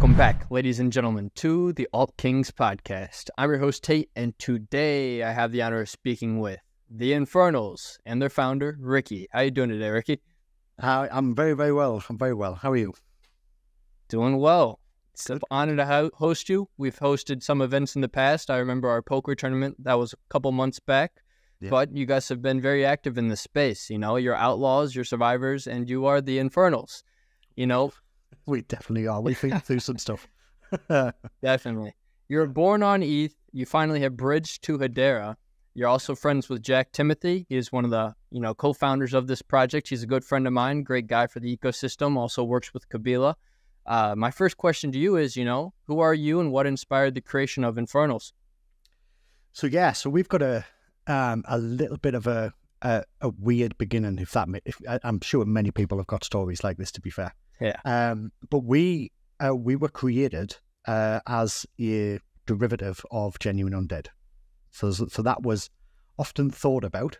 Welcome back, ladies and gentlemen, to the Alt Kings podcast. I'm your host, Tate, and today I have the honor of speaking with the Infernals and their founder, Ricky. How you doing today, Ricky? I'm very, very well. I'm very well. How are you? Doing well. It's an honor to host you. We've hosted some events in the past. I remember our poker tournament. That was a couple months back. Yeah. But you guys have been very active in this space. You know, you're outlaws, you're survivors, and you are the Infernals. You know, we definitely are. We think through some stuff. Definitely. You're born on ETH. You finally have bridged to Hedera. You're also friends with Jack Timothy. He is one of the, co-founders of this project. He's a good friend of mine, great guy for the ecosystem, also works with Kabila. My first question to you is, who are you and what inspired the creation of Infernals? So we've got a little bit of a weird beginning, I'm sure many people have got stories like this, to be fair. Yeah. But we were created as a derivative of Genuine Undead. So that was often thought about.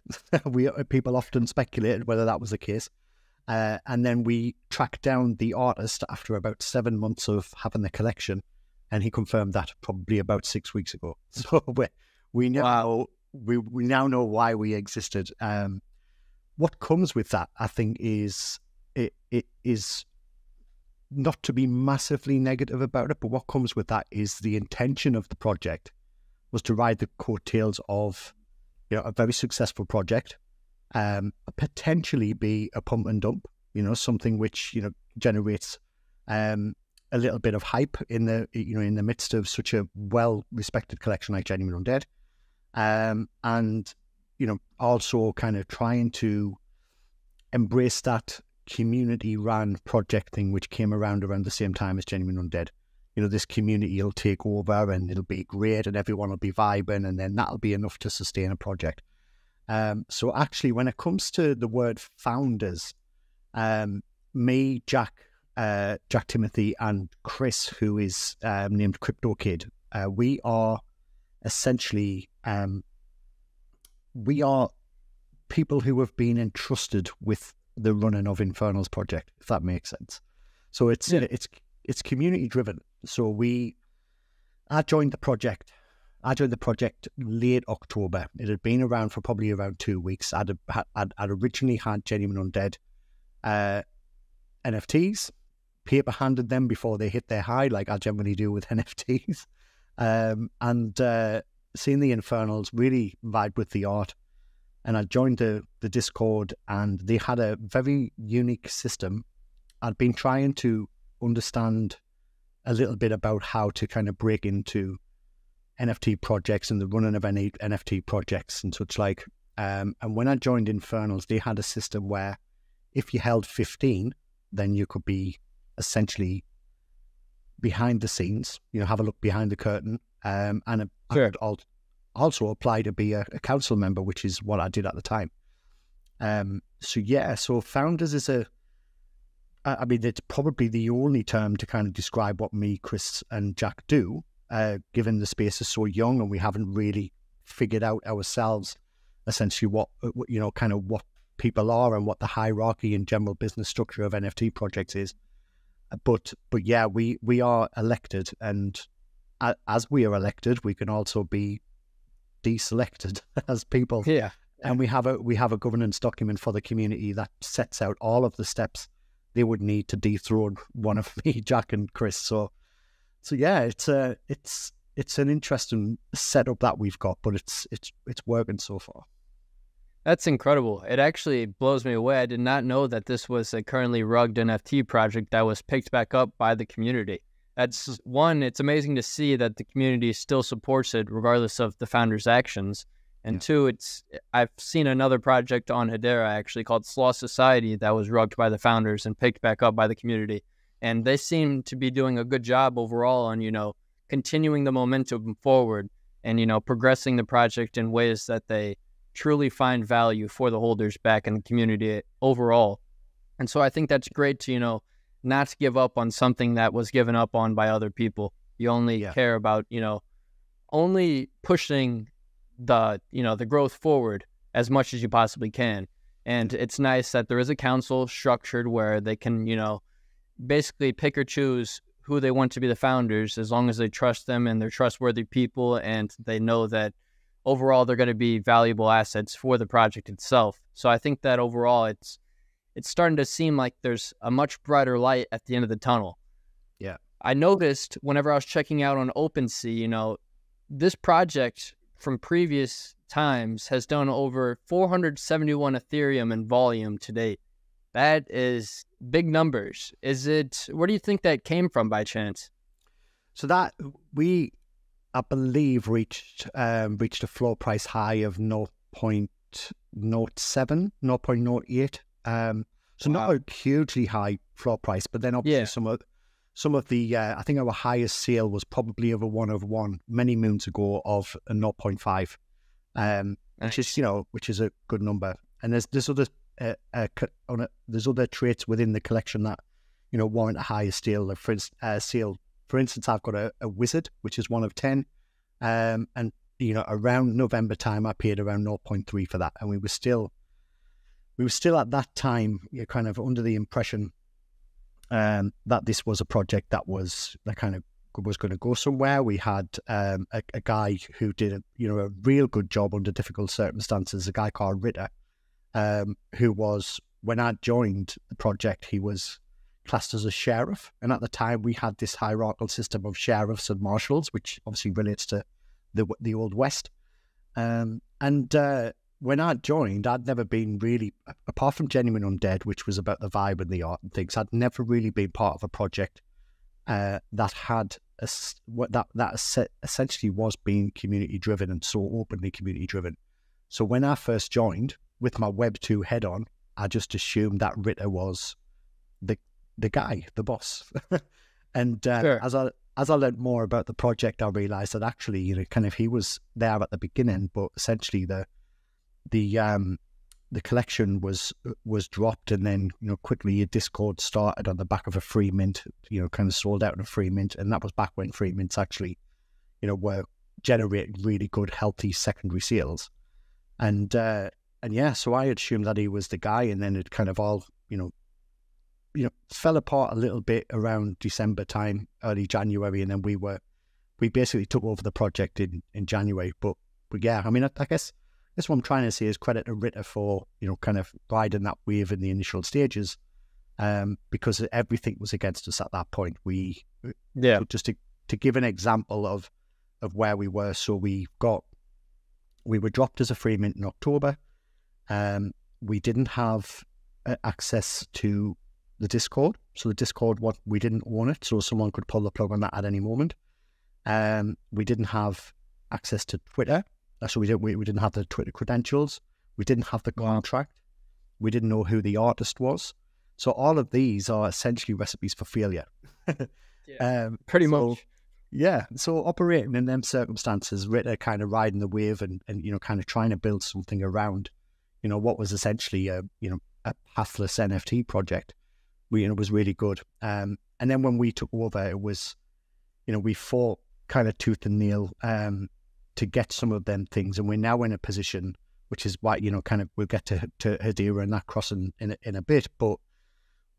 People often speculated whether that was the case. And then we tracked down the artist after about 7 months of having the collection, and he confirmed that probably about 6 weeks ago. So we now know why we existed. What comes with that, I think, is it is not to be massively negative about it, but what comes with that is the intention of the project was to ride the coattails of a very successful project, potentially be a pump and dump, something which generates a little bit of hype in the midst of such a well-respected collection like Genuine Undead, and also kind of trying to embrace that community-run project thing which came around the same time as Genuine Undead. This community will take over and it'll be great and everyone will be vibing, and then that'll be enough to sustain a project. So actually, when it comes to the word founders, me, Jack Timothy, and Chris, who is named Crypto Kid, we are essentially we are people who have been entrusted with the running of Infernals project, if that makes sense. So it's community driven. So I joined the project late October. It had been around for probably around 2 weeks. I'd originally had Genuine Undead NFTs, paper handed them before they hit their high, like I generally do with NFTs. And seeing the Infernals, really vibe with the art. And I joined the Discord, and they had a very unique system. I'd been trying to understand a little bit about how to kind of break into NFT projects and the running of any NFT projects and such like. And when I joined Infernals, they had a system where if you held 15, then you could be essentially behind the scenes, have a look behind the curtain. And sure. I could also apply to be a council member, which is what I did at the time. So founders is it's probably the only term to kind of describe what me, Chris, and Jack do, given the space is so young and we haven't really figured out ourselves essentially what people are and what the hierarchy and general business structure of NFT projects is. But yeah, we are elected, and as we are elected, we can also be deselected as people. Yeah. And we have a governance document for the community that sets out all of the steps they would need to dethrone one of me, Jack, and Chris. So yeah, it's an interesting setup that we've got, but it's working so far. That's incredible. It actually blows me away. I did not know that this was a currently rugged NFT project that was picked back up by the community. That's one, it's amazing to see that the community still supports it regardless of the founder's actions. And two, I've seen another project on Hedera actually called Slaw Society that was rugged by the founders and picked back up by the community. And they seem to be doing a good job overall on, continuing the momentum forward and, progressing the project in ways that they truly find value for the holders back in the community overall. And so I think that's great to, not give up on something that was given up on by other people. You only care about, only pushing the growth forward as much as you possibly can. And it's nice that there is a council structured where they can, basically pick or choose who they want to be the founders, as long as they trust them and they're trustworthy people and they know that overall they're going to be valuable assets for the project itself. So I think that overall it's starting to seem like there's a much brighter light at the end of the tunnel. Yeah. I noticed whenever I was checking out on OpenSea, this project from previous times has done over 471 Ethereum in volume to date. That is big numbers. Where do you think that came from by chance? So that I believe, reached a floor price high of 0.07, 0.08. So not a hugely high floor price, but then obviously some of the, I think our highest sale was probably of a 1 of 1 many moons ago of a 0.5, which is a good number. And there's other there's other traits within the collection that warrant a higher sale. For instance, I've got a wizard, which is 1 of 10, and around November time I paid around 0.3 for that, and we were still at that time kind of under the impression that this was a project that was going to go somewhere. We had a guy who did a real good job under difficult circumstances, a guy called Ritter, who was, when I joined the project, he was classed as a sheriff. And at the time we had this hierarchical system of sheriffs and marshals, which obviously relates to the Old West. When I joined, I'd never been really, apart from Genuine Undead, which was about the vibe and the art and things, I'd never really been part of a project that had essentially was being community driven and so openly community driven. So when I first joined with my Web 2 head on, I just assumed that Ritter was the guy, the boss. And sure. as I learned more about the project, I realized that actually, kind of he was there at the beginning, but essentially the collection was dropped, and then quickly a Discord started on the back of a free mint, kind of sold out in a free mint, and that was back when free mints actually were generating really good healthy secondary sales. And so I assumed that he was the guy, and then it kind of all fell apart a little bit around December time, early January, and then we basically took over the project in January. But yeah, I mean, I guess that's what I'm trying to say is credit to Ritter for kind of riding that wave in the initial stages, because everything was against us at that point. So just to give an example of where we were, so we were dropped as a free mint in October. We didn't have access to the Discord, so the Discord, we didn't own it, so someone could pull the plug on that at any moment. We didn't have access to Twitter. So we didn't have the Twitter credentials. We didn't have the contract. We didn't know who the artist was. So all of these are essentially recipes for failure. Pretty much. Yeah. So operating in them circumstances, Ritter kind of riding the wave and kind of trying to build something around, what was essentially a pathless NFT project, was really good. And then when we took over, it was, we fought kind of tooth and nail to get some of them things, and we're now in a position, which is why kind of we'll get to Hedera and that crossing in a bit, but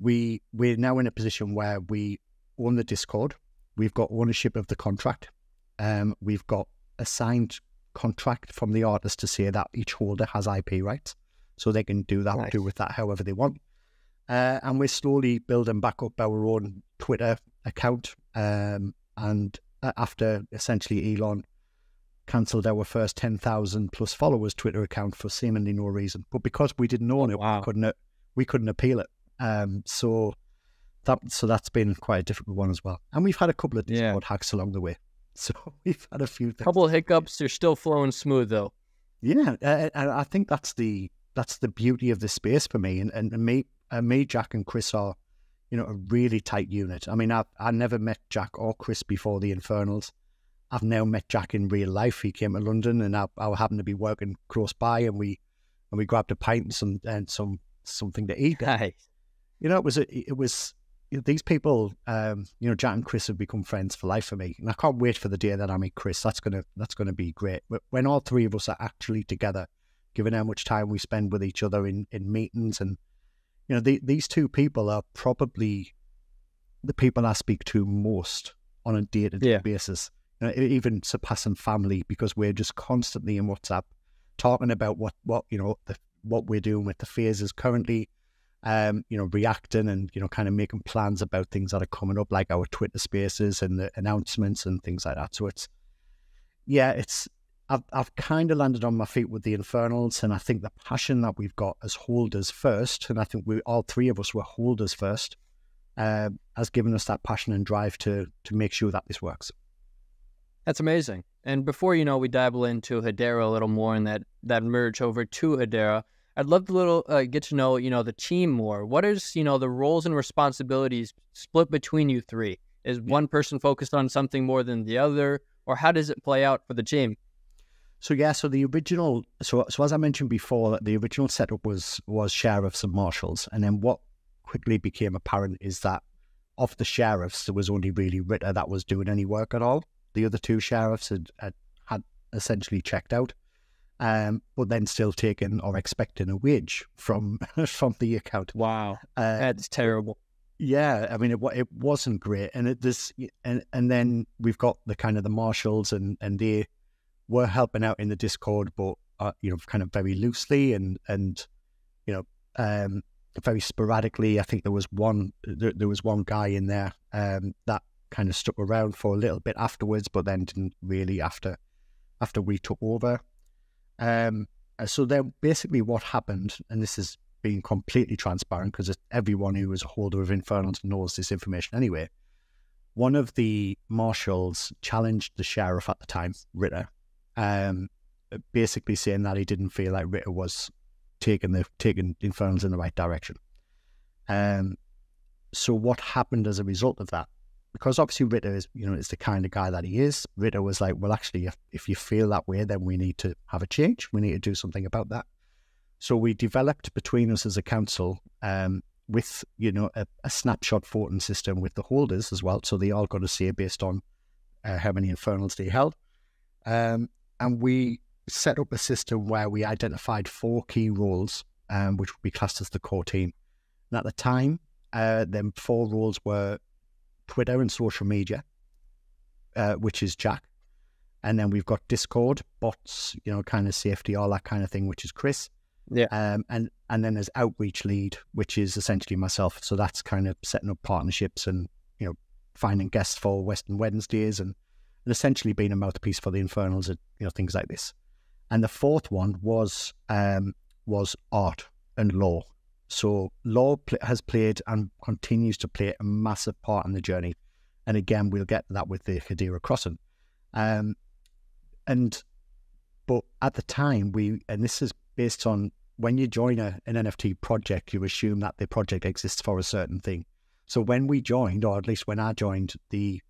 we're now in a position where we own the Discord, we've got ownership of the contract, we've got a signed contract from the artist to say that each holder has IP rights, so they can do with that however they want, and we're slowly building back up our own Twitter account, and after essentially Elon cancelled our first 10,000 plus followers Twitter account for seemingly no reason, but because we didn't own it, we couldn't appeal it. So that's been quite a difficult one as well. And we've had a couple of Discord hacks along the way, so we've had a few things. Couple of hiccups. You're still flowing smooth though. Yeah, I think that's the beauty of this space for me. And me, Jack, and Chris are a really tight unit. I mean, I never met Jack or Chris before the Infernals. I've now met Jack in real life. He came to London, and I happened to be working close by, and we grabbed a pint and something to eat. Nice. It was these people. Jack and Chris have become friends for life for me, and I can't wait for the day that I meet Chris. That's gonna be great. But when all three of us are actually together, given how much time we spend with each other in meetings, and these two people are probably the people I speak to most on a day-to-day basis, even surpassing family, because we're just constantly in WhatsApp talking about what we're doing with the phases currently, reacting and, kind of making plans about things that are coming up, like our Twitter spaces and the announcements and things like that. So I've kind of landed on my feet with the Infernals, and I think the passion that we've got as holders first, and I think all three of us were holders first, has given us that passion and drive to make sure that this works. That's amazing. And before, we dabble into Hedera a little more and that merge over to Hedera, I'd love to get to know, the team more. What is, the roles and responsibilities split between you three? Is one person focused on something more than the other, or how does it play out for the team? So the original, so as I mentioned before, the original setup was sheriffs and marshals, and then what quickly became apparent is that of the sheriffs, there was only really Ritter that was doing any work at all. The other two sheriffs had essentially checked out, but then still taking or expecting a wage from the account. Wow, that's terrible. Yeah, I mean it wasn't great, and and then we've got the kind of the marshals, and they were helping out in the Discord, but kind of very loosely and very sporadically. I think there was one guy in there that kind of stuck around for a little bit afterwards, but then didn't really after we took over. So then basically what happened, and this is being completely transparent because everyone who is a holder of Infernals knows this information anyway. One of the marshals challenged the sheriff at the time, Ritter, basically saying that he didn't feel like Ritter was taking Infernals in the right direction. So what happened as a result of that? Because obviously Ritter is the kind of guy that he is. Ritter was like, well, actually, if you feel that way, then we need to have a change. We need to do something about that. So we developed between us as a council with a snapshot voting system with the holders as well. So they all got a say based on how many Infernals they held. And we set up a system where we identified 4 key roles, which would be classed as the core team. And at the time, them 4 roles were Twitter and social media, which is Jack. And then we've got Discord, bots, kind of safety, all that kind of thing, which is Chris. Yeah. And then there's outreach lead, which is essentially myself. So that's kind of setting up partnerships and, finding guests for Western Wednesdays and essentially being a mouthpiece for the Infernals and, things like this. And the 4th one was art and law. So law has played and continues to play a massive part in the journey. And again, we'll get to that with the Hedera Crossing. But at the time, and this is based on when you join an NFT project, you assume that the project exists for a certain thing. So when we joined, or at least when I joined, the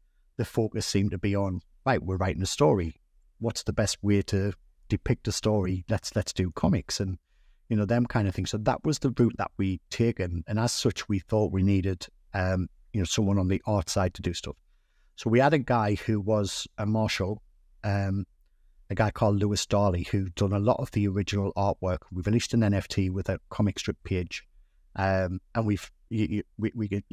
focus seemed to be on, right, we're writing a story. What's the best way to depict a story? Let's do comics and, them kind of things. So that was the route that we taken. And as such, we thought we needed, someone on the art side to do stuff. So we had a guy who was a marshal, a guy called Lewis Darley, who done a lot of the original artwork. We released an NFT with a comic strip page. And you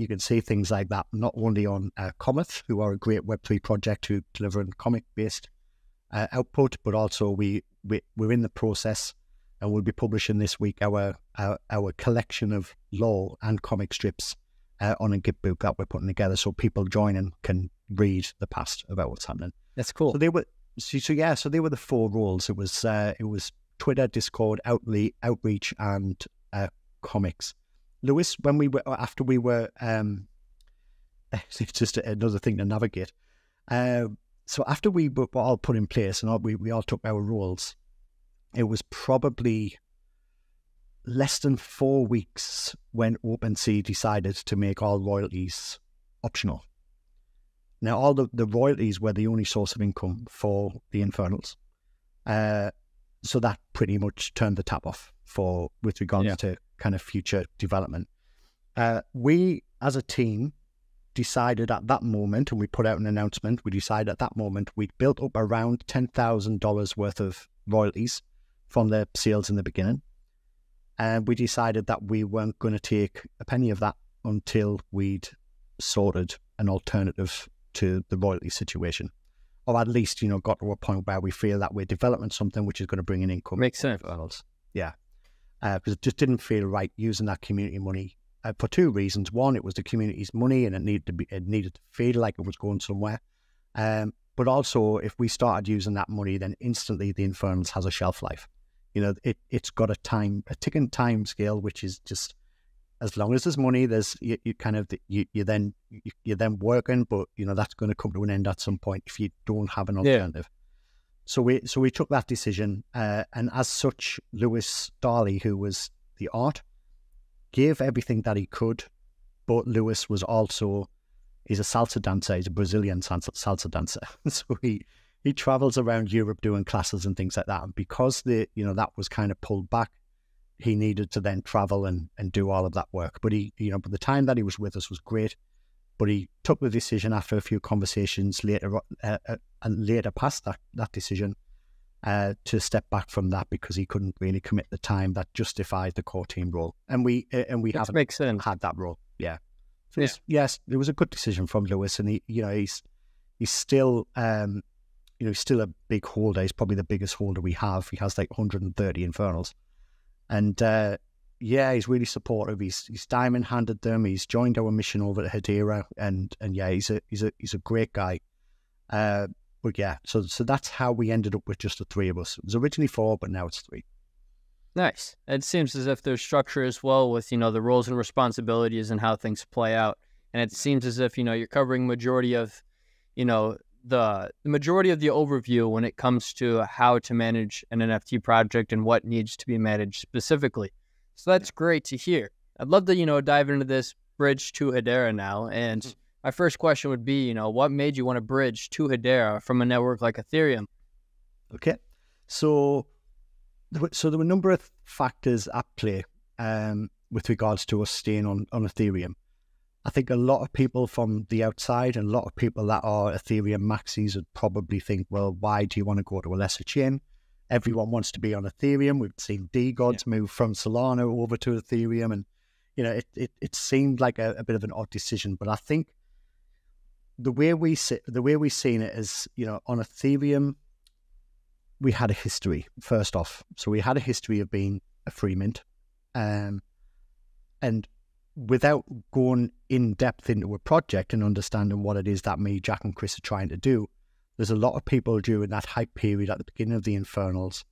can see things like that, not only on Cometh, who are a great Web3 project who deliver a comic-based output, but also we're in the process, and we'll be publishing this week our collection of law and comic strips on a Git book that we're putting together, so people joining can read the past about what's happening. That's cool. So they were they were the 4 roles. It was Twitter, Discord, outreach, and comics. Lewis, after we were it's just another thing to navigate. So after we were all put in place and we all took our roles, it was probably less than 4 weeks when OpenSea decided to make all royalties optional. Now, all the royalties were the only source of income for the Infernals. So that pretty much turned the tap off with regards to kind of future development. We, as a team, decided at that moment, and we put out an announcement, we decided at that moment we'd built up around $10,000 worth of royalties from the sales in the beginning. And we decided that we weren't going to take a penny of that until we'd sorted an alternative to the royalty situation, or at least, got to a point where we feel that we're developing something which is going to bring in income. Makes sense. Yeah. Because it just didn't feel right using that community money for two reasons. One, it was the community's money and it needed to feel like it was going somewhere. But also, if we started using that money, then instantly the Infernals has a shelf life. It's got a ticking time scale, which is just, as long as there's money, there's you're then working, but that's going to come to an end at some point if you don't have an alternative. So we took that decision, and as such, Lewis Darley, who was the art, gave everything that he could, but Lewis was also, he's a salsa dancer, he's a Brazilian salsa dancer. So he travels around Europe doing classes and things like that. And because that was kind of pulled back, he needed to then travel and do all of that work. But but the time that he was with us was great. But he took the decision after a few conversations later past that decision to step back from that, because he couldn't really commit the time that justified the core team role. And we haven't had that role. Yeah. So yes, it was a good decision from Lewis, and he's still he's still a big holder. He's probably the biggest holder we have. He has like 130 Infernals, and he's really supportive. He's diamond handed them. He's joined our mission over at Hedera, and he's a great guy. But yeah, so that's how we ended up with just the three of us. It was originally four, but now it's three. Nice. It seems as if there's structure as well with, the roles and responsibilities and how things play out. And it seems as if, you're covering majority of, the majority of the overview when it comes to how to manage an NFT project and what needs to be managed specifically. So that's great to hear. I'd love to, dive into this bridge to Hedera now. And my first question would be, what made you want to bridge to Hedera from a network like Ethereum? Okay. So there were a number of factors at play with regards to us staying on Ethereum. I think a lot of people from the outside and a lot of people that are Ethereum maxis would probably think, well, why do you want to go to a lesser chain? Everyone wants to be on Ethereum. We've seen DeGods move from Solana over to Ethereum, and it seemed like a bit of an odd decision. But I think the way we seen it is, on Ethereum, we had a history, first off. So we had a history of being a free mint. And without going in depth into a project and understanding what it is that me, Jack and Chris are trying to do, there's a lot of people during that hype period at the beginning of the Infernals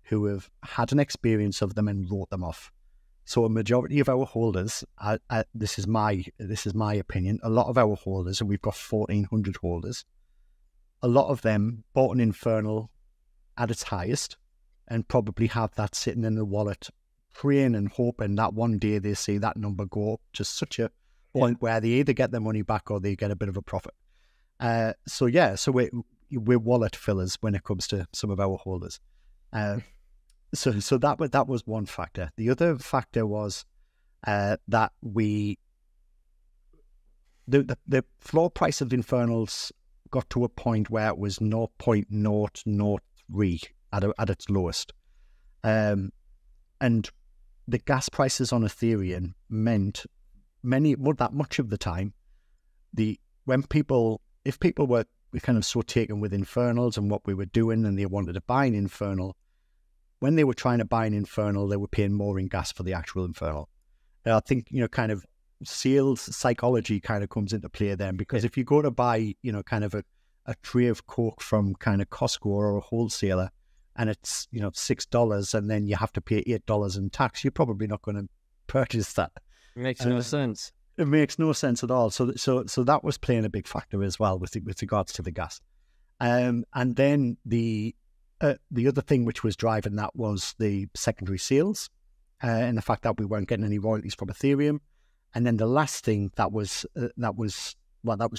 who have had an experience of them and wrote them off. So a majority of our holders, this is my opinion, a lot of our holders, and we've got 1,400 holders, a lot of them bought an Infernal at its highest and probably have that sitting in the wallet, praying and hoping that one day they see that number go up to such a point where they either get their money back or they get a bit of a profit. So we're wallet fillers when it comes to some of our holders. So that was one factor. The other factor was that the floor price of Infernals got to a point where it was 0.003 at its lowest. And the gas prices on Ethereum meant that much of the time, if people were kind of so taken with Infernals and what we were doing and they wanted to buy an Infernal, when they were trying to buy an Infernal, they were paying more in gas for the actual Infernal. And I think, kind of sales psychology kind of comes into play then, because if you go to buy, kind of a tray of Coke from kind of Costco or a wholesaler, and it's, $6 and then you have to pay $8 in tax, you're probably not going to purchase that. It makes no sense. It makes no sense at all. So that was playing a big factor as well with regards to the gas. And then the other thing which was driving that was the secondary sales and the fact that we weren't getting any royalties from Ethereum. And then the last thing that was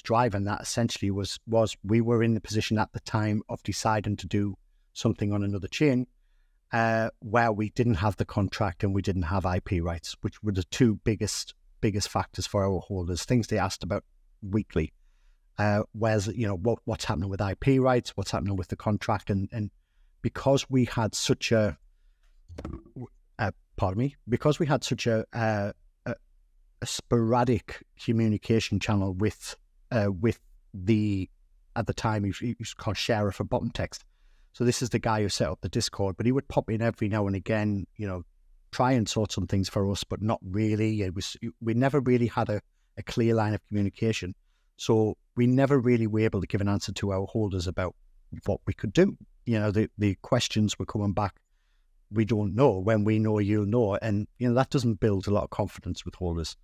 driving that essentially was we were in the position at the time of deciding to do something on another chain where we didn't have the contract and we didn't have IP rights, which were the two biggest factors for our holders, things they asked about weekly. Whereas, what's happening with IP rights, what's happening with the contract, and because we had such a a sporadic communication channel with the, at the time he was called Sheriff for Bottom Text. So this is the guy who set up the Discord, but he would pop in every now and again, try and sort some things for us, but not really. We never really had a clear line of communication. So we never really were able to give an answer to our holders about what we could do. The questions were coming back, we don't know. When we know, you'll know. And, that doesn't build a lot of confidence with holders.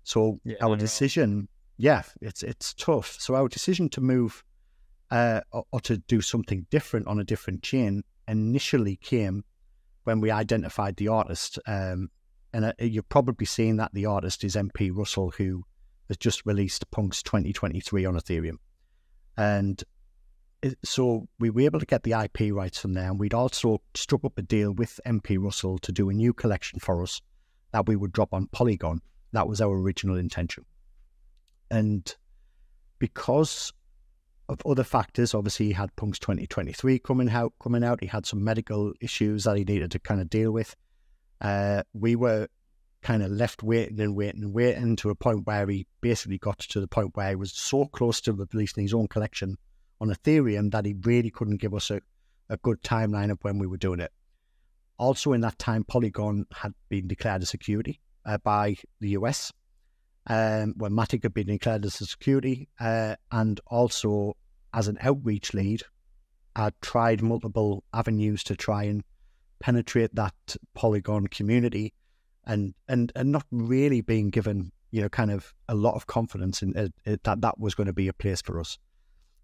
So our decision, it's tough. So our decision to move or to do something different on a different chain initially came when we identified the artist. And you've probably seen that the artist is MP Russell, who has just released Punks 2023 on Ethereum. And so we were able to get the IP rights from there. And we'd also struck up a deal with MP Russell to do a new collection for us that we would drop on Polygon. That was our original intention. And because of other factors, obviously he had Punks 2023 coming out. He had some medical issues that he needed to kind of deal with. We were kind of left waiting to a point where he basically got to the point where he was so close to releasing his own collection on Ethereum that he really couldn't give us a good timeline of when we were doing it. Also in that time, Polygon had been declared a security by the US, when Matic had been declared as a security, and also as an outreach lead, I'd tried multiple avenues to try and penetrate that Polygon community, and not really being given, kind of a lot of confidence in that was going to be a place for us.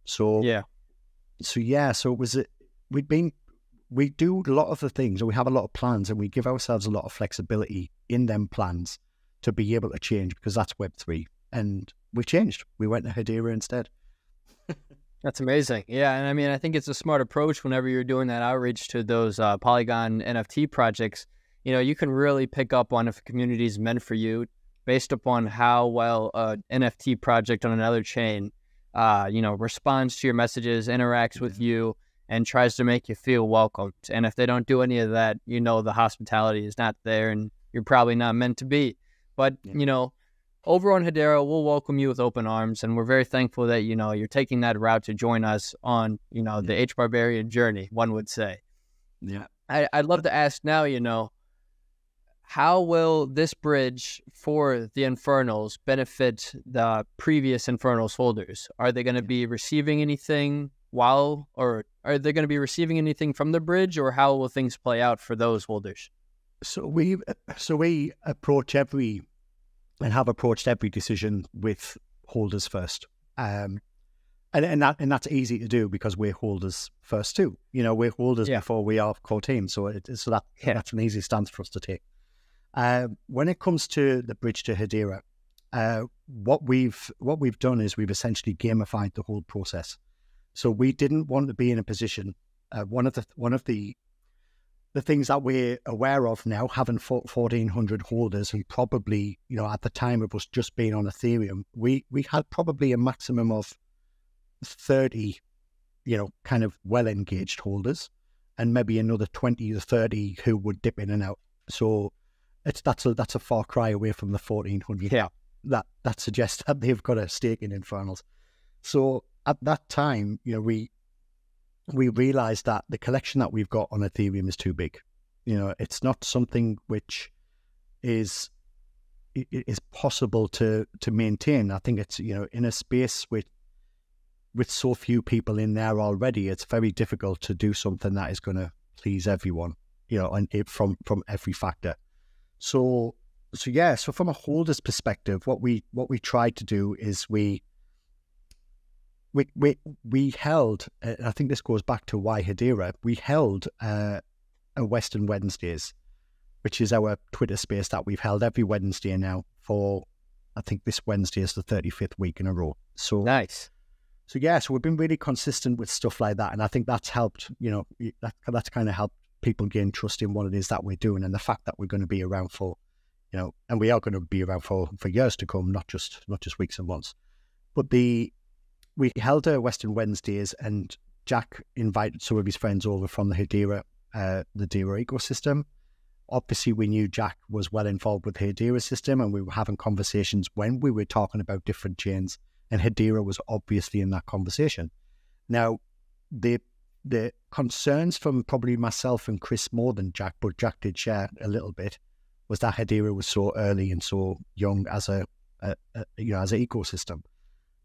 So it was, we do a lot of the things, and we have a lot of plans, and we give ourselves a lot of flexibility in them plans to be able to change, because that's Web3. And we changed. We went to Hedera instead. That's amazing. Yeah, and I mean, I think it's a smart approach whenever you're doing that outreach to those Polygon NFT projects. You can really pick up on if a community is meant for you based upon how well an NFT project on another chain, responds to your messages, interacts with you, and tries to make you feel welcomed. And if they don't do any of that, the hospitality is not there, and you're probably not meant to be. But, over on Hedera, we'll welcome you with open arms, and we're very thankful that, you're taking that route to join us on, the HBAR journey, one would say. Yeah. I'd love to ask now, how will this bridge for the Infernals benefit the previous Infernals holders? Are they going to be receiving anything or are they going to be receiving anything from the bridge, or how will things play out for those holders? So we approach and have approached every decision with holders first, and that's easy to do because we're holders first too. We're holders before we are core team, so that's an easy stance for us to take. When it comes to the bridge to Hedera, what we've done is we've essentially gamified the whole process. So we didn't want to be in a position. One of the things that we're aware of now, having 1,400 holders, and probably, at the time of us just being on Ethereum, we had probably a maximum of 30, kind of well-engaged holders, and maybe another 20 to 30 who would dip in and out. So that's a far cry away from the 1,400 that suggests that they've got a stake in Infernals. So at that time, we realized that the collection that we've got on Ethereum is too big. It's not something which is possible to maintain. I think it's, in a space with so few people in there already, it's very difficult to do something that is going to please everyone, and from every factor. So from a holder's perspective, what we tried to do is we held, and I think this goes back to why Hedera, we held a Western Wednesdays, which is our Twitter space that we've held every Wednesday now for, I think this Wednesday is the 35th week in a row. So nice. So we've been really consistent with stuff like that, and I think that's helped. That's kind of helped people gain trust in what it is that we're doing, and the fact that we're going to be around for, and we are going to be around for years to come, not just weeks and months. But we held a Western Wednesdays, and Jack invited some of his friends over from the Hedera ecosystem, obviously we knew Jack was well involved with the Hedera system, and we were having conversations when we were talking about different chains, and Hedera was obviously in that conversation. Now, the concerns from probably myself and Chris more than Jack, but Jack did share a little bit, was that Hedera was so early and so young as as an ecosystem.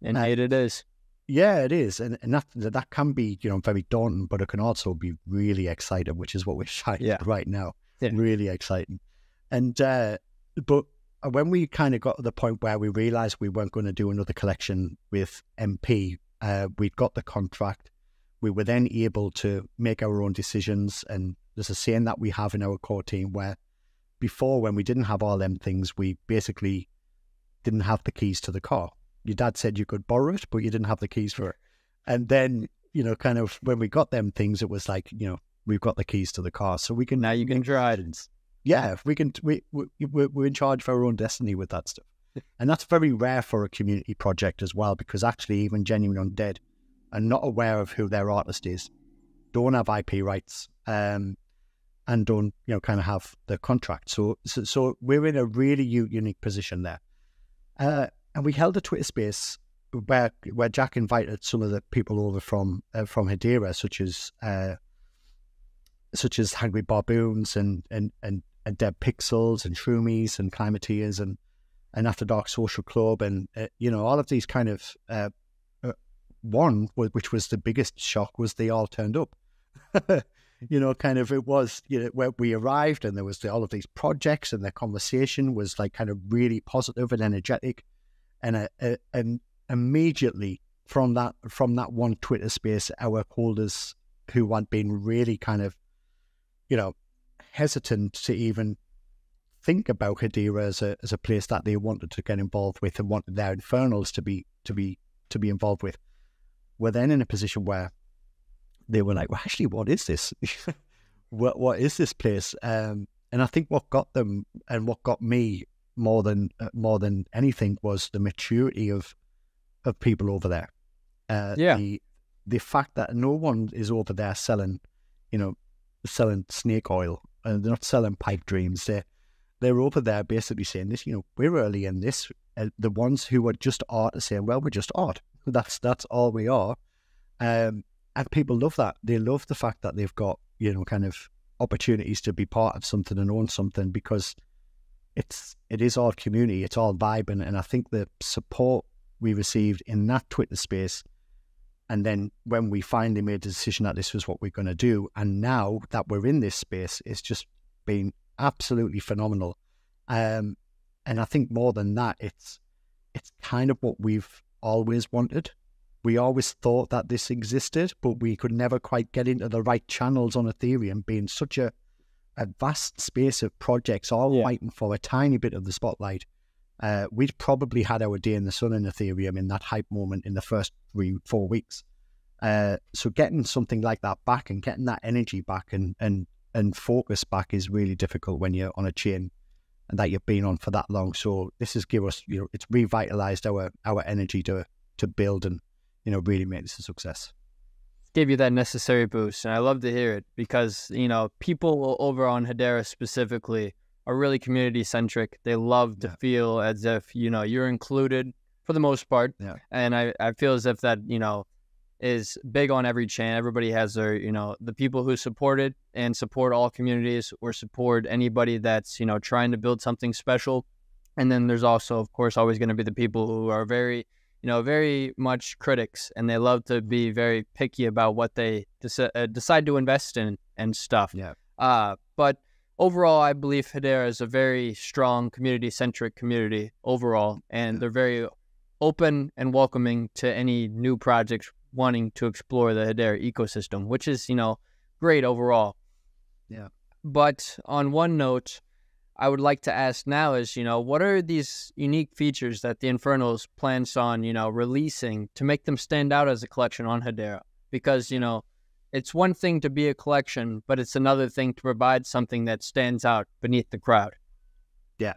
Indeed, it is. Yeah, it is, and that can be very daunting, but it can also be really exciting, which is what we're trying right now. Yeah. Really exciting, and but when we kind of got to the point where we realized we weren't going to do another collection with MP, we'd got the contract. We were then able to make our own decisions, and there's a saying that we have in our core team where before, when we didn't have all them things, we basically didn't have the keys to the car. Your dad said you could borrow it, but you didn't have the keys for it. And then, kind of when we got them things, it was like, we've got the keys to the car, so we can now you can drive it. Yeah, we can. We're in charge of our own destiny with that stuff, and that's very rare for a community project as well. Because actually, even Genuine Undead are not aware of who their artist is, don't have IP rights, and don't kind of have the contract. So we're in a really unique position there. And we held a Twitter space where Jack invited some of the people over from Hedera, such as Hungry Barboons and Dead Pixels and Shroomies and Climateers and After Dark Social Club and all of these kind of one, which was the biggest shock, was they all turned up. Kind of it was where we arrived and there was all of these projects and the conversation was like kind of really positive and energetic. And immediately from that one Twitter space, our holders who had been really kind of, hesitant to even think about Hedera as a place that they wanted to get involved with and wanted their Infernals to be involved with, were then in a position where they were like, well, actually, what is this? what is this place? And I think what got them and what got me more than anything was the maturity of people over there. The fact that no one is over there selling snake oil, and they're not selling pipe dreams. They're over there basically saying this. We're early in this. The ones who are just art are saying, well, we're just art. That's all we are. And people love that. They love the fact that they've got kind of opportunities to be part of something and own something, because it is all community, it's all vibing. And I think the support we received in that Twitter space, and then when we finally made the decision that this was what we're going to do, and now that we're in this space, it's just been absolutely phenomenal. And I think more than that, it's kind of what we've always wanted. We always thought that this existed, but we could never quite get into the right channels on Ethereum, being such a vast space of projects all fighting for a tiny bit of the spotlight. We'd probably had our day in the sun in Ethereum in that hype moment in the first 3-4 weeks. So getting something like that back and getting that energy back and focus back is really difficult when you're on a chain and that you've been on for that long. So this has given us, it's revitalized our energy to build and, really make this a success. Gave you that necessary boost, and I love to hear it because, people over on Hedera specifically are really community centric. They love to feel as if, you're included for the most part. Yeah. And I feel as if that, is big on every chain. Everybody has their, the people who support it and support all communities or support anybody that's, trying to build something special. And then there's also, of course, always going to be the people who are very, very much critics, and they love to be very picky about what they decide to invest in and stuff. Yeah. But overall, I believe Hedera is a very strong community-centric community overall, and they're very open and welcoming to any new projects wanting to explore the Hedera ecosystem, which is, great overall. Yeah. But on one note, I would like to ask now is, what are these unique features that the Infernals plans on, releasing to make them stand out as a collection on Hedera? Because, it's one thing to be a collection, but it's another thing to provide something that stands out beneath the crowd. Yeah.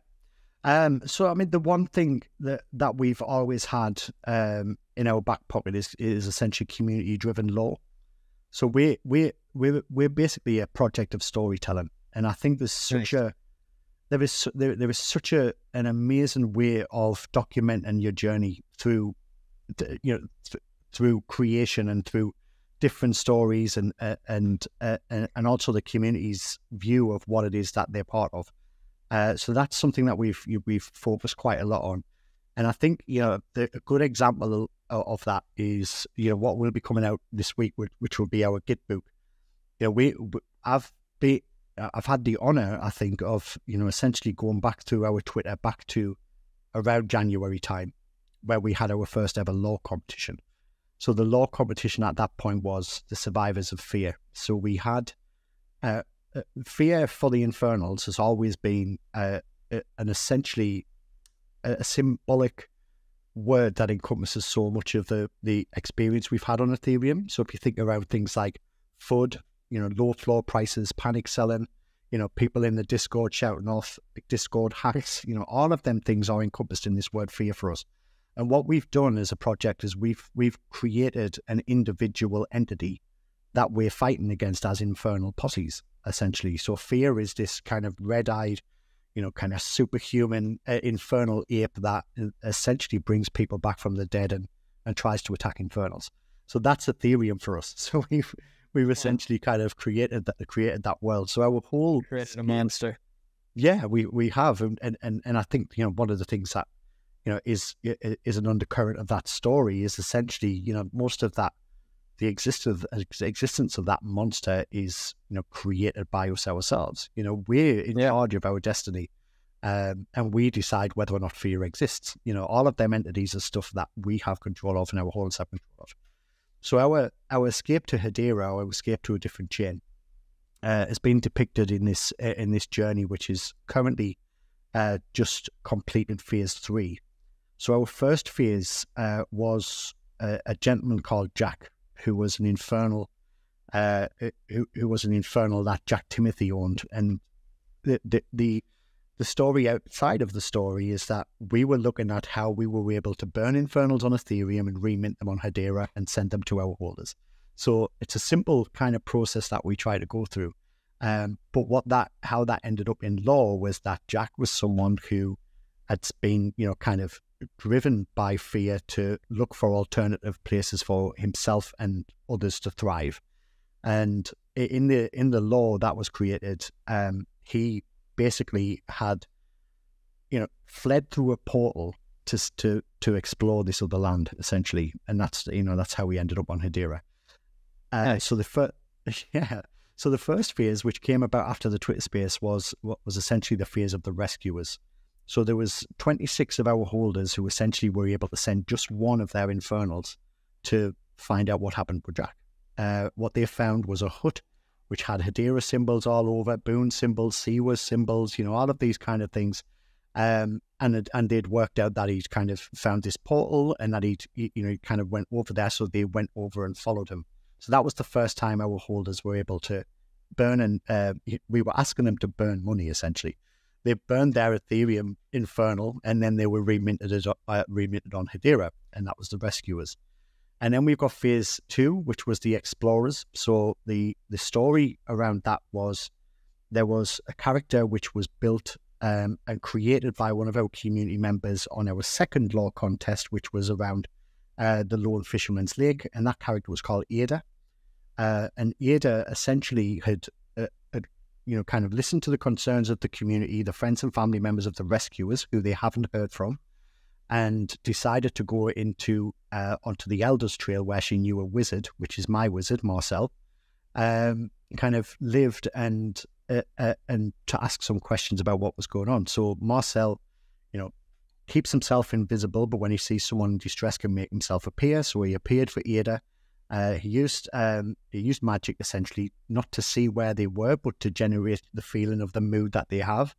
So, I mean, the one thing that we've always had in our back pocket is essentially community-driven lore. So we're basically a project of storytelling. And I think there's such there is such an amazing way of documenting your journey through, through creation and through different stories and also the community's view of what it is that they're part of. So that's something that we've focused quite a lot on. And I think, a good example of that is, what will be coming out this week, which will be our Git book. I've had the honor, I think, of, essentially going back through our Twitter back to around January time, where we had our first ever law competition. So the law competition at that point was the Survivors of Fear. So we had fear for the Infernals has always been an essentially a symbolic word that encompasses so much of the experience we've had on Ethereum. So if you think around things like FUD, low floor prices, panic selling, people in the Discord shouting off, Discord hacks, all of them things are encompassed in this word fear for us. And what we've done as a project is we've created an individual entity that we're fighting against as infernal posses, essentially. So fear is this kind of red-eyed, kind of superhuman infernal ape that essentially brings people back from the dead and tries to attack infernals. So that's Ethereum for us. So we've essentially kind of created that world. So our whole created a monster. Yeah, we have, and I think one of the things that is an undercurrent of that story is essentially most of that the existence of that monster is created by us ourselves. We're in charge of our destiny, and we decide whether or not fear exists. All of them entities are stuff that we have control of and our whole have control of. So our escape to Hedera, our escape to a different chain, has been depicted in this journey, which is currently just completed phase 3. So our first phase was a gentleman called Jack, who was an infernal, who was an infernal that Jack Timothy owned. And the story outside of the story is that we were looking at how we were able to burn infernals on Ethereum and remint them on Hedera and send them to our holders. So it's a simple kind of process that we try to go through. But how that ended up in law was that Jack was someone who had been, kind of driven by fear to look for alternative places for himself and others to thrive. And in the law that was created, he basically had, fled through a portal to explore this other land, essentially, and that's how we ended up on Hedera. Nice. So the first phase, which came about after the Twitter space, was essentially the phase of the rescuers. So there was 26 of our holders who essentially were able to send just one of their infernals to find out what happened with Jack. What they found was a hut which had Hedera symbols all over, Boon symbols, Siwa symbols, all of these kind of things. And they'd worked out that he'd kind of found this portal and that he kind of went over there. So they went over and followed him. So that was the first time our holders were able to burn, and we were asking them to burn money, essentially. They burned their Ethereum infernal, and then they were reminted on Hedera, and that was the rescuers. And then we've got phase 2, which was the explorers. So the story around that was there was a character which was built and created by one of our community members on our second law contest, which was around the Lone Fisherman's Lake, and that character was called Ada. And Ada essentially had kind of listened to the concerns of the community, the friends and family members of the rescuers, who they haven't heard from, and decided to go onto the Elders Trail, where she knew a wizard, which is my wizard, Marcel, kind of lived and to ask some questions about what was going on. So Marcel, keeps himself invisible, but when he sees someone in distress, can make himself appear. So he appeared for Ada. He used magic, essentially, not to see where they were, but to generate the feeling of the mood that they have.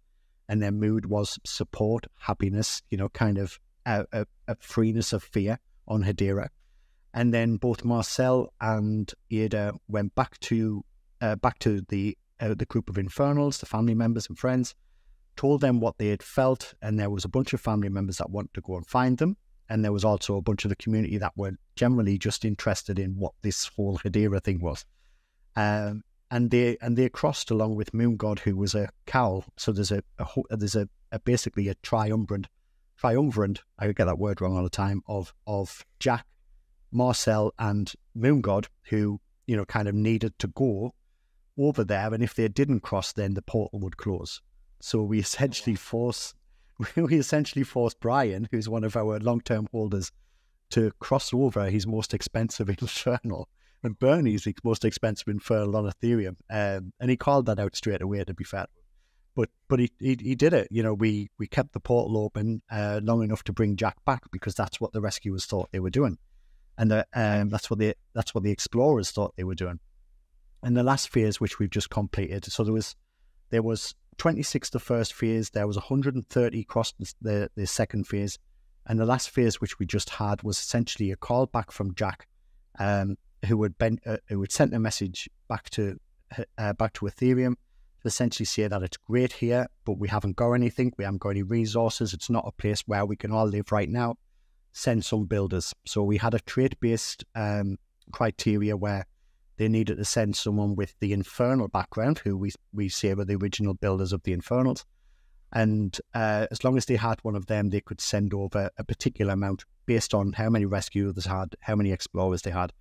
And their mood was support, happiness, kind of a freeness of fear on Hedera. And then both Marcel and Ada went back to the group of Infernals, the family members and friends, told them what they had felt, and there was a bunch of family members that wanted to go and find them. And there was also a bunch of the community that were generally just interested in what this whole Hedera thing was. And and they crossed along with Moon God, who was a cowl. So there's a basically a triumvirate. I get that word wrong all the time. Of Jack, Marcel, and Moon God, who kind of needed to go over there, and if they didn't cross, then the portal would close. So we essentially forced Brian, who's one of our long-term holders, to cross over his most expensive Infernal and Bernie's most expensive Infernal on Ethereum, and he called that out straight away, to be fair. But he did it. We kept the portal open long enough to bring Jack back, because that's what the rescuers thought they were doing, and that's what the explorers thought they were doing. And the last phase, which we've just completed, so there was 26 the first phase, there was 130 across the second phase, and the last phase, which we just had, was essentially a call back from Jack, who would send a message back to Ethereum to essentially say that it's great here, but we haven't got anything, we haven't got any resources, it's not a place where we can all live right now. Send some builders. So we had a trade-based criteria where they needed to send someone with the Infernal background, who we say were the original builders of the Infernals. And as long as they had one of them, they could send over a particular amount based on how many rescuers they had, how many explorers they had.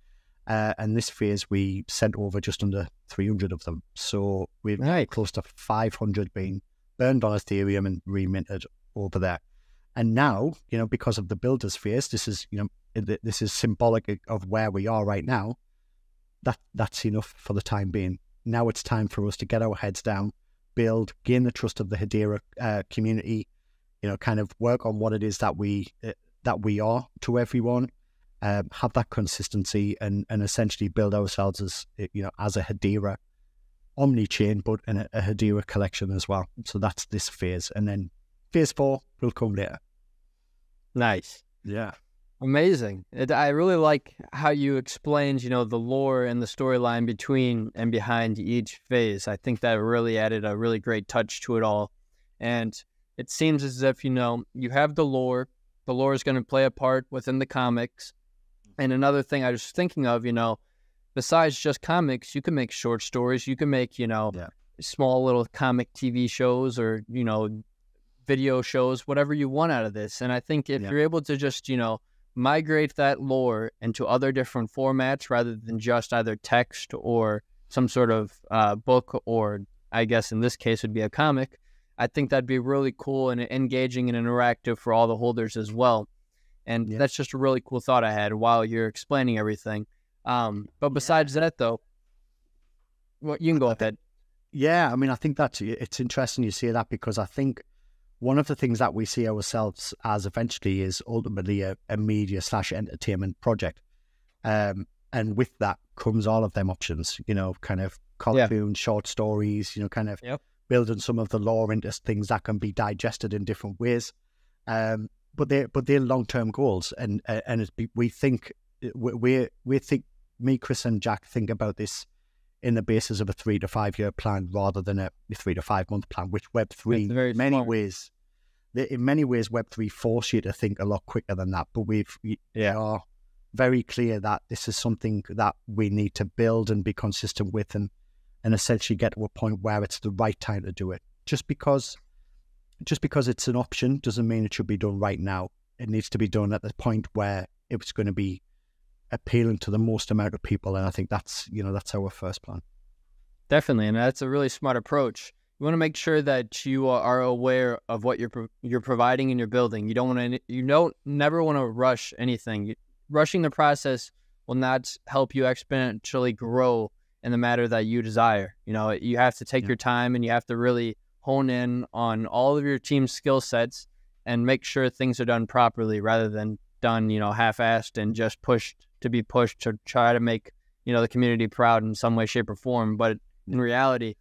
And this phase, we sent over just under 300 of them. So we've close to 500 being burned on Ethereum and reminted over there. And now, because of the builders phase, this is symbolic of where we are right now. That's enough for the time being. Now it's time for us to get our heads down, build, gain the trust of the Hedera community, kind of work on what it is that we are to everyone, have that consistency, and essentially build ourselves as as a Hedera omni-chain, but in a Hedera collection as well. So that's this phase, and then phase 4 will come later. Nice. Yeah. Amazing. I really like how you explained, the lore and the storyline between and behind each phase. I think that really added a really great touch to it all. And it seems as if, you have the lore. The lore is going to play a part within the comics. And another thing I was thinking of, besides just comics, you can make short stories. You can make, small little comic TV shows or, video shows, whatever you want out of this. And I think if you're able to just, migrate that lore into other different formats rather than just either text or some sort of book, or I guess in this case would be a comic, I think that'd be really cool and engaging and interactive for all the holders as well. And that's just a really cool thought I had while you're explaining everything. But besides that, though, well, you can go ahead. Yeah, I mean, I think it's interesting you say that, because I think one of the things that we see ourselves as eventually is ultimately a media/entertainment project. And with that comes all of them options, kind of cartoons, short stories, kind of building some of the lore into things that can be digested in different ways. But they're long-term goals. And we think, me, Chris and Jack think about this in the basis of a 3 to 5 year plan rather than a 3 to 5 month plan, which Web3 in many ways Web3 force you to think a lot quicker than that. But we are very clear that this is something that we need to build and be consistent with, and essentially get to a point where it's the right time to do it. Just because it's an option doesn't mean it should be done right now. It needs to be done at the point where it's going to be appealing to the most amount of people, and I think that's our first plan. Definitely, and that's a really smart approach. You want to make sure that you are aware of what you're providing in your building. You don't never want to rush anything. Rushing the process will not help you exponentially grow in the matter that you desire. You have to take your time, and you have to really hone in on all of your team's skill sets and make sure things are done properly rather than done, half-assed and just pushed to try to make, the community proud in some way, shape, or form. But in reality,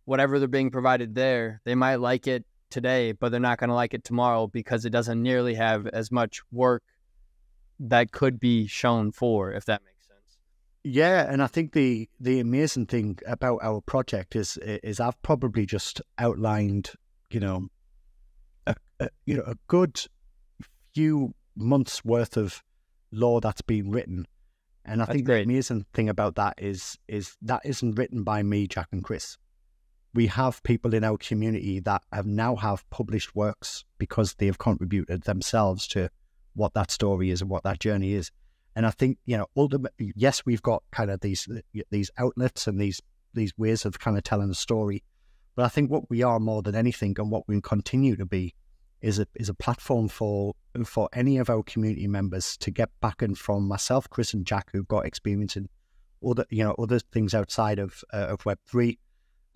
whatever they're being provided there, they might like it today, but they're not going to like it tomorrow because it doesn't nearly have as much work that could be shown for, if that makes sense. Yeah, and I think the amazing thing about our project is I've probably just outlined, a good few months worth of lore that's been written, And I think the amazing thing about that is that isn't written by me, Jack, and Chris. We have people in our community that have published works because they have contributed themselves to what that story is and what that journey is. And I think, ultimately, yes, we've got kind of these outlets and these ways of kind of telling a story. But I think what we are more than anything, and what we continue to be, is a platform for any of our community members to get backing from myself, Chris, and Jack, who've got experience in other things outside of Web3.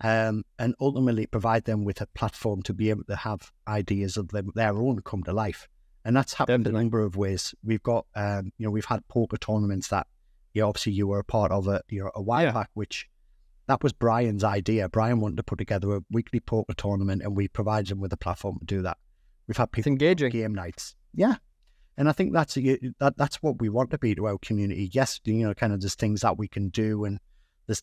And ultimately provide them with a platform to be able to have ideas of their own come to life. And that's happened in a number of ways. We've got, we've had poker tournaments that, obviously you were a part of a while back, which that was Brian's idea. Brian wanted to put together a weekly poker tournament, and we provided him with a platform to do that. We've had people engaging game nights. Yeah. And I think that's what we want to be to our community. Yes, kind of there's things that we can do, and there's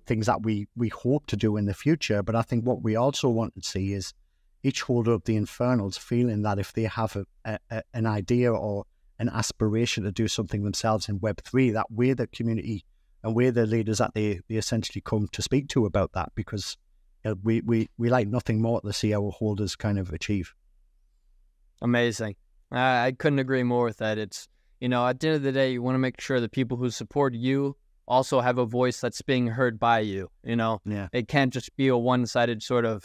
things that we hope to do in the future. But I think what we also want to see is each holder of the Infernals feeling that if they have an idea or an aspiration to do something themselves in Web3, that we're the community and we're the leaders that they essentially come to speak to about that, because we like nothing more to see our holders kind of achieve. Amazing. I couldn't agree more with that. It's, at the end of the day, you want to make sure the people who support you also have a voice that's being heard by you. It can't just be a one-sided sort of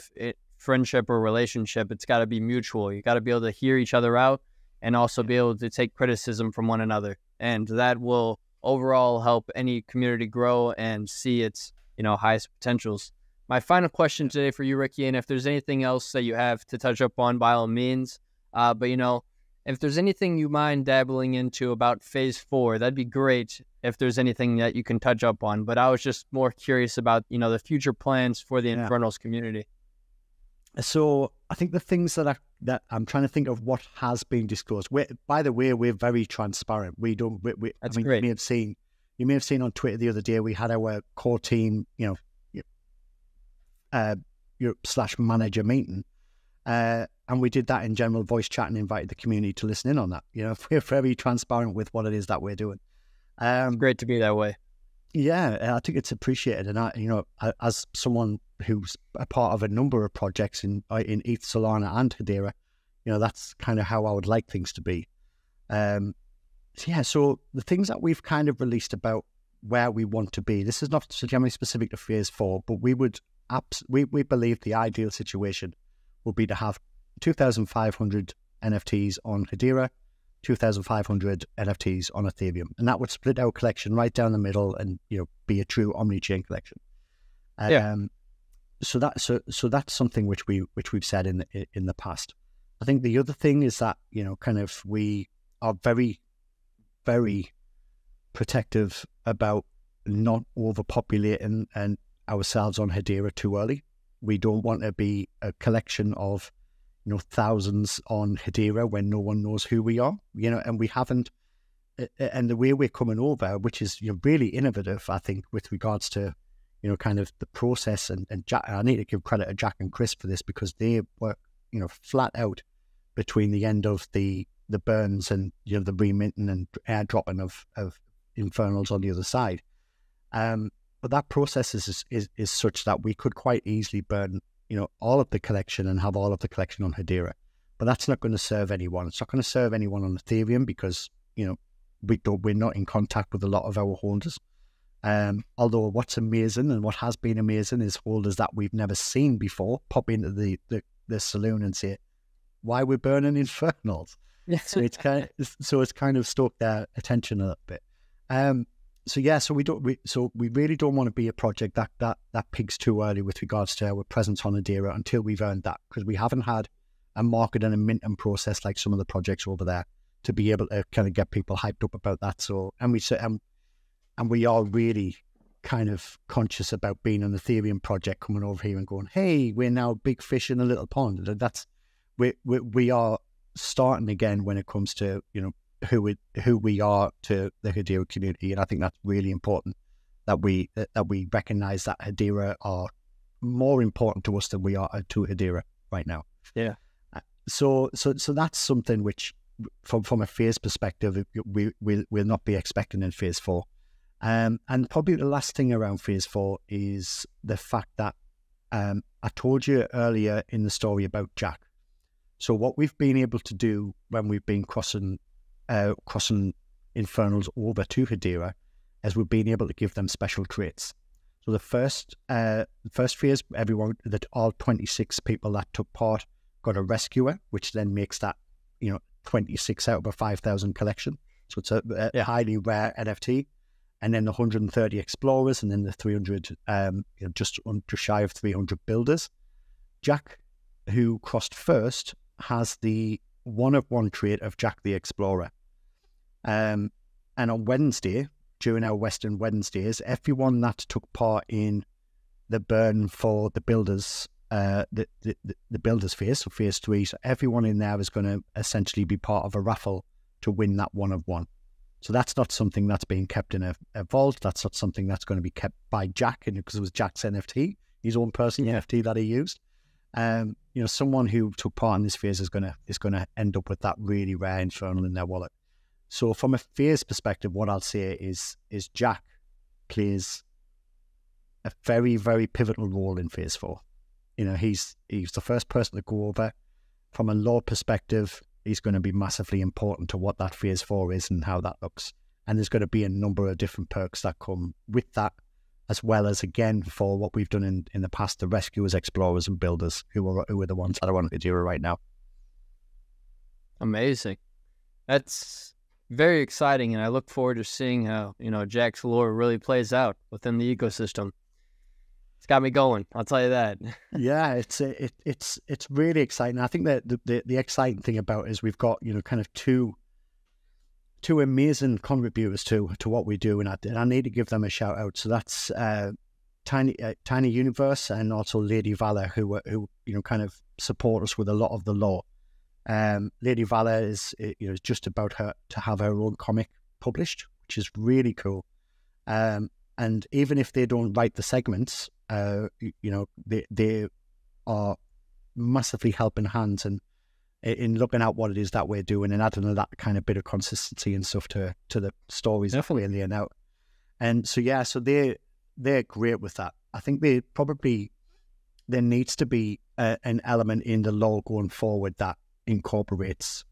friendship or relationship. It's got to be mutual. You got to be able to hear each other out and also be able to take criticism from one another. And that will overall help any community grow and see its, highest potentials. My final question today for you, Ricky, and if there's anything else that you have to touch up on, by all means, but if there's anything you mind dabbling into about phase 4, that'd be great if there's anything that you can touch up on. But I was just more curious about, the future plans for the Infernals community. So I think the things that I'm trying to think of what has been disclosed. By the way, we're very transparent. We don't. That's great. You may have seen on Twitter the other day, we had our core team, / manager meeting. And we did that in general voice chat and invited the community to listen in on that. We're very transparent with what it is that we're doing. It's great to be that way. Yeah, I think it's appreciated. And as someone who's a part of a number of projects in ETH, Solana, and Hedera, that's kind of how I would like things to be. So the things that we've kind of released about where we want to be. This is not generally specific to phase 4, but we believe the ideal situation would be to have 2,500 NFTs on Hedera, 2,500 NFTs on Ethereum, and that would split our collection right down the middle and be a true omni-chain collection. So that's something which we've said in the past. I think the other thing is that we are very, very protective about not overpopulating and ourselves on Hedera too early. We don't want to be a collection of thousands on Hedera when no one knows who we are, and we haven't. And the way we're coming over, which is really innovative, I think, with regards to kind of the process. And Jack, I need to give credit to Jack and Chris for this, because they were flat out between the end of the burns and the reminting and airdropping of Infernals on the other side. But that process is such that we could quite easily burn all of the collection and have all of the collection on Hedera. But that's not going to serve anyone. It's not going to serve anyone on Ethereum, because we're not in contact with a lot of our holders. Although what's amazing and what has been amazing is holders that we've never seen before pop into the saloon and say, "Why we're burning Infernals?" So it's kind of stoked their attention a little bit. So we really don't want to be a project that peaks too early with regards to our presence on Hedera until we've earned that, because we haven't had a market and a minting process like some of the projects over there to be able to kind of get people hyped up about that. So and we are really kind of conscious about being an Ethereum project coming over here and going, "Hey, we're now big fish in a little pond." That's we are starting again when it comes to who we are to the Hedera community, and I think that's really important that we recognize that Hedera are more important to us than we are to Hedera right now. Yeah. So that's something which from a phase perspective, we'll not be expecting in phase 4. And probably the last thing around phase 4 is the fact that I told you earlier in the story about Jack. So what we've been able to do when we've been crossing Infernals over to Hedera is we've been able to give them special traits. So the first phase, all 26 people that took part got a rescuer, which then makes that 26 out of a 5,000 collection. So it's a highly rare NFT. And then the 130 explorers, and then the 300, just shy of 300 builders. Jack, who crossed first, has the one-of-one trait of Jack the Explorer. And on Wednesday, during our Western Wednesdays, everyone that took part in the burn for the builders, the builders phase, so phase 3, so everyone in there is going to essentially be part of a raffle to win that one-of-one. So that's not something that's being kept in a vault. That's not something that's going to be kept by Jack, because it was Jack's NFT, his own personal NFT that he used. Someone who took part in this phase is going to end up with that really rare Infernal in their wallet. So from a phase perspective, what I'll say is Jack plays a very, very pivotal role in phase 4. He's the first person to go over. From a lore perspective, he's going to be massively important to what that phase 4 is and how that looks. And there's going to be a number of different perks that come with that, as well as, again, for what we've done in the past, the rescuers, explorers, and builders, who are the ones that are on Hedera right now. Amazing. That's very exciting, and I look forward to seeing how, Jack's lore really plays out within the ecosystem. It's got me going, I'll tell you that. Yeah, it's really exciting. I think that the exciting thing about it is we've got kind of two amazing contributors to what we do, and I need to give them a shout out. So that's Tiny Universe and also Lady Valor, who kind of support us with a lot of the lore. Lady Valor is just about to have her own comic published, which is really cool. And even if they don't write the segments, they are massively helping hands and in looking at what it is that we're doing and adding that kind of bit of consistency and stuff to the stories that we're laying out. And so they're great with that. I think there needs to be an element in the lore going forward that incorporates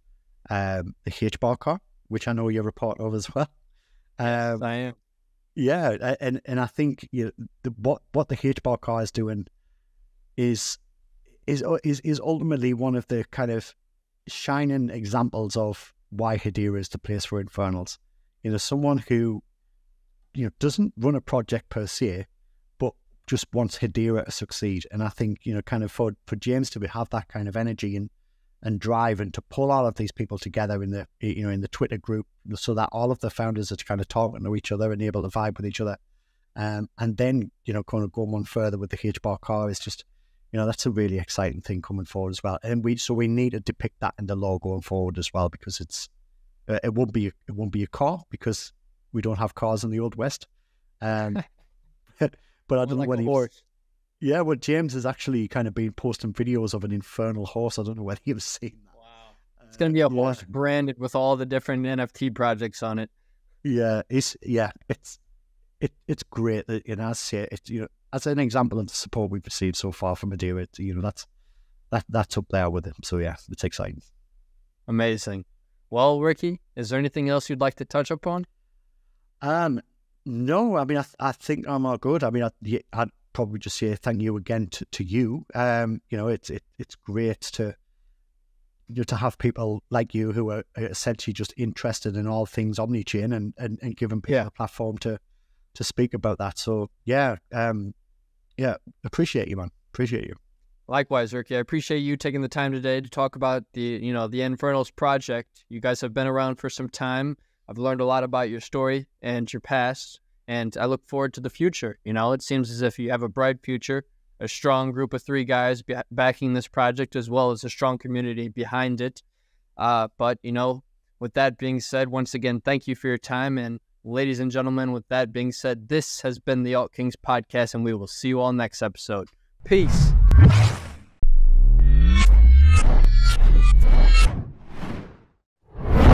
the HBAR car, which I know you're a part of as well. Yes, I am. Yeah, and I think what the HBAR car is doing is ultimately one of the kind of shining examples of why Hedera is the place for Infernals. Someone who doesn't run a project per se, but just wants Hedera to succeed. And I think kind of for James to have that kind of energy and drive and to pull all of these people together in the in the Twitter group, so that all of the founders are kind of talking to each other and able to vibe with each other, and then kind of go one further with the HBAR car is just that's a really exciting thing coming forward as well. And we need to depict that in the lore going forward as well, because it won't be a car, because we don't have cars in the Old West. But I don't know when yeah, well, James has actually kind of been posting videos of an infernal horse. I don't know whether you've seen that. Wow. It's going to be a horse branded with all the different NFT projects on it. Yeah, it's great that, as I say, as an example of the support we've received so far from Hedera, that's up there with him. So yeah, it's exciting. Amazing. Well, Ricky, is there anything else you'd like to touch upon? No, I mean, I think I'm all good. I mean, I'd probably just say thank you again to you. It's great to have people like you who are essentially just interested in all things omni-chain and giving people a platform to speak about that. So appreciate you, man. Appreciate you. Likewise, Ricky. I appreciate you taking the time today to talk about the Infernals project. You guys have been around for some time. I've learned a lot about your story and your past, and I look forward to the future. It seems as if you have a bright future, a strong group of 3 guys backing this project, as well as a strong community behind it. But with that being said, once again, thank you for your time. And ladies and gentlemen, with that being said, this has been the Alt Kings podcast, and we will see you all next episode. Peace.